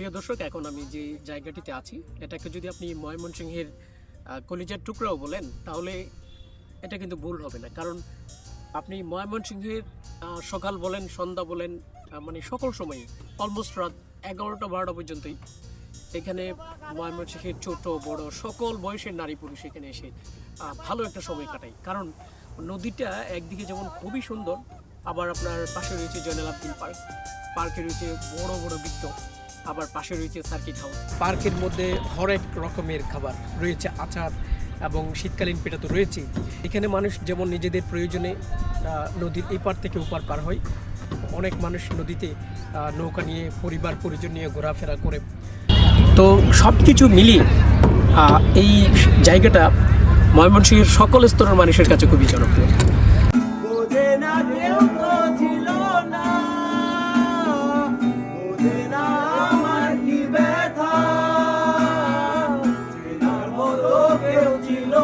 প্রিয় দর্শক, এখন আমি যে জায়গাটিতে আছি এটাকে যদি আপনি ময়মনসিংহের কলিজার টুকরাও বলেন তাহলে এটা কিন্তু ভুল হবে না। কারণ আপনি ময়মনসিংহের সকাল বলেন, সন্ধ্যা বলেন, মানে সকল সময় অলমোস্ট রাত 11টা-12টা পর্যন্তই এখানে ময়মনসিংহের ছোট বড় সকল বয়সের নারী পুরুষ এখানে এসে ভালো একটা সময় কাটায়। কারণ নদীটা একদিকে যেমন খুবই সুন্দর, আবার আপনার পাশে রয়েছে জয়নাল আবদিন পার্ক, পার্কে রয়েছে বড় বড় বৃক্ষ, আবার পাশে রয়েছে সার্কিট হাউস। পার্কের মধ্যে হরেক রকমের খাবার রয়েছে, আচার এবং শীতকালীন পিঠা তো রয়েছেই। এখানে মানুষ যেমন নিজেদের প্রয়োজনে নদীর এই পার থেকে ওপার পার হয়, অনেক মানুষ নদীতে নৌকা নিয়ে পরিবার পরিজন নিয়ে ঘোরাফেরা করে। তো সব কিছু মিলিয়ে এই জায়গাটা ময়মনসিংহের সকল স্তরের মানুষের কাছে খুবই জনপ্রিয়। কেউ ছিল